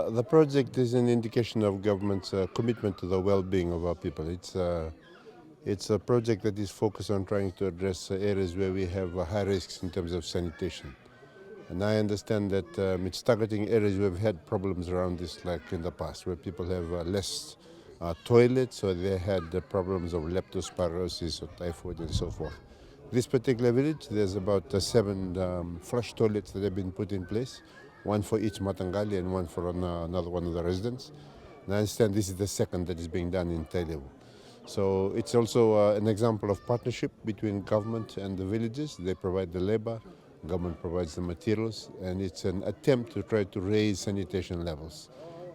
The project is an indication of government's commitment to the well-being of our people. It's a project that is focused on trying to address areas where we have high risks in terms of sanitation. And I understand that it's targeting areas where we've had problems around this, like in the past, where people have less toilets, or they had problems of leptospirosis or typhoid and so forth. This particular village, there's about 7 flush toilets that have been put in place, one for each Matangali and one for another one of the residents. And I understand this is the second that is being done in Tailevu. So it's also an example of partnership between government and the villages. They provide the labor, government provides the materials, and it's an attempt to try to raise sanitation levels.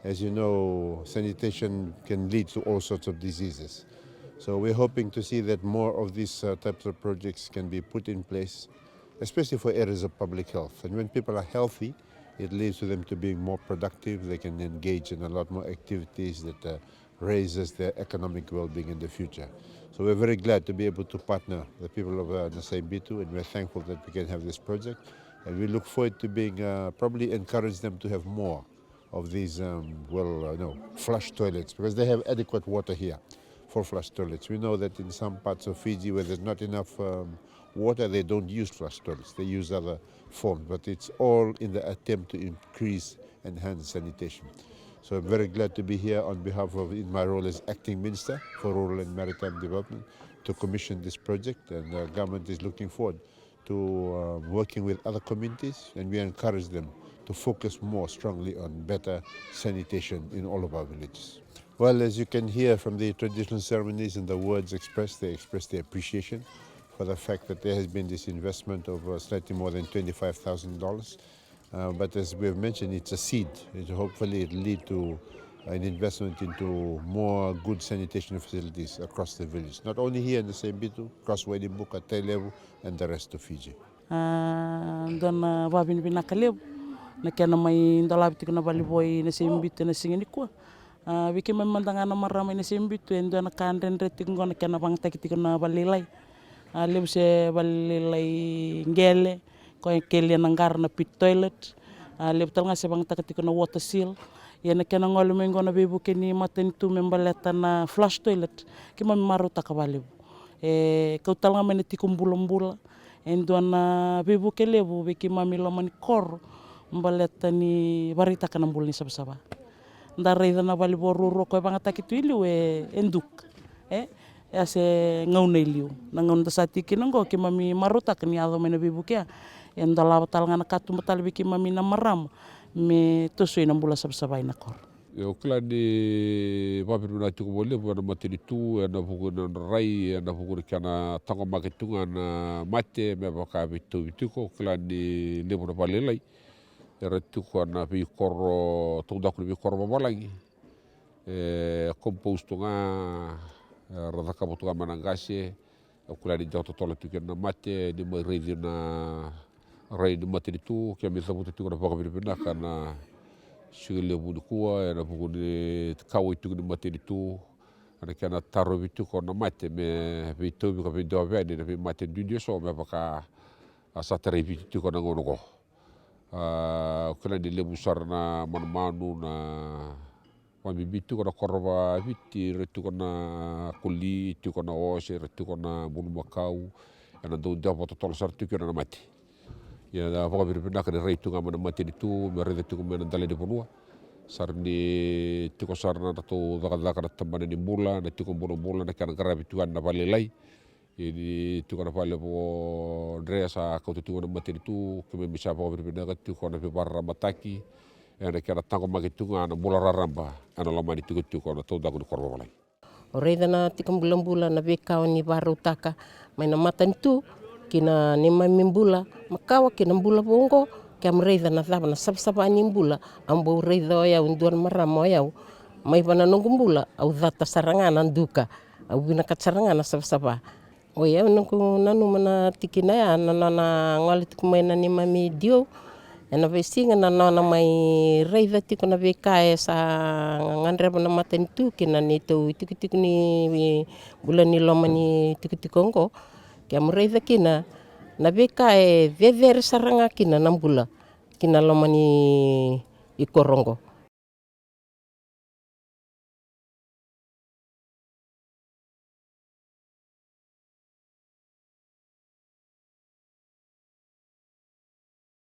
As you know, sanitation can lead to all sorts of diseases. So we're hoping to see that more of these types of projects can be put in place, especially for areas of public health. And when people are healthy, it leads to them to being more productive. They can engage in a lot more activities that raises their economic well-being in the future. So we're very glad to be able to partner the people of Nasaibitu, and we're thankful that we can have this project. And we look forward to being, probably encourage them to have more of these, flush toilets, because they have adequate water here for flush toilets. We know that in some parts of Fiji where there's not enough water, they don't use flush toilets, they use other forms, but it's all in the attempt to increase enhance sanitation. So I'm very glad to be here on behalf of, in my role as Acting Minister for Rural and Maritime Development, to commission this project, and the government is looking forward to working with other communities, and we encourage them to focus more strongly on better sanitation in all of our villages. Well, as you can hear from the traditional ceremonies and the words expressed, they express their appreciation for the fact that there has been this investment of slightly more than $25,000. But as we have mentioned, it's a seed. Hopefully it will lead to an investment into more good sanitation facilities across the village, not only here in the Nasaibitu, across Wainibuka, Tailevu, and the rest of Fiji. Dona Wainibuka Tailevu, na kena mai ndalabitu na baliboi Nasaibitu na singini kwa. Wiki mai mandangana marama Nasaibitu endo na kandren reting gona kena bang takiti na balilai. Lebu se balilai ngele. Kau kele nanggar na pit toilet, lebu talanga sebang takati na water seal, yana kena ngolu mengo na bebu keni matenitu membaleta na flush toilet, kima maru takabalebu. Kau talanga meneti kumbula-mbula, endo na bebu kelebu beki mamilo mani kor, membaleta ni barita kana mbula ni saba-saba. Ndare na balibo ruro kau bang takitu ilu enduk, ase ngauna iliu, nangaun tasati kinongo kima mi maruta kani ado mena bebu kia. Yang dalam talanga na katu matal biki mami na maram me tosui na mbula sab-sabai na kor. Eu klan ni papir na tu ko lebu na matinitu na buku na rai na buku kana tango maketunga na mate me baka bitu ko klan ni lebu na palelai. Era tu ko na bi kor tunda ko bi kor babalangi. Compost nga radaka botuga manangase klan ni joto tola tu na mate ni mai rei na rai ni matinitu kia mi sabutu tu na baka biripina kana sugile bu kua na buku ni kau itu ni matinitu ana kana taro bitu ko na mate me bitu bi ka bi do be ni na bi mate du so me baka asatare bitu ko na ngono ko kala di lebu sarna manu na mami bitu ko na korba biti retu ko na kuli tu ko na ose retu ko na bulu makau ana do dapo to tol sartu ko na mate ya da pokok biripina kana rei tu ngama na mate itu me rei tu me na dale de ponua sarni tu ko sarna to daga tambane ni mula na tu ko bola na kana karabi tu na balelai ini tu kana pale po dresa ko tu na mate itu ke me bisa pokok biripina ka tu ko na barra mataki na kana tango magitunga na bola raramba ana lama ni tu ko na to daga ni korba balai Rei na tikam bulan-bulan na bekau ni baru taka mai na matan tu kina ni mamimbula makawa kina mbula bongo kam reida na thaba na sab-saba ni mbula ambo reida o yau nduan maramo yau mai pana nungumbula au data sarangana nduka au bina katsarangana sab-saba o yau nungu nanu mana tikina ya na ngalit kumaina ni mami dio ena vesinga na mai reida tiko na bekae sa ngandre na maten tu kina ni tu tik ni bulan ni loma ni tik-tikongo kia murei kina na beka vevere saranga kina nambula kina lomani i korongo.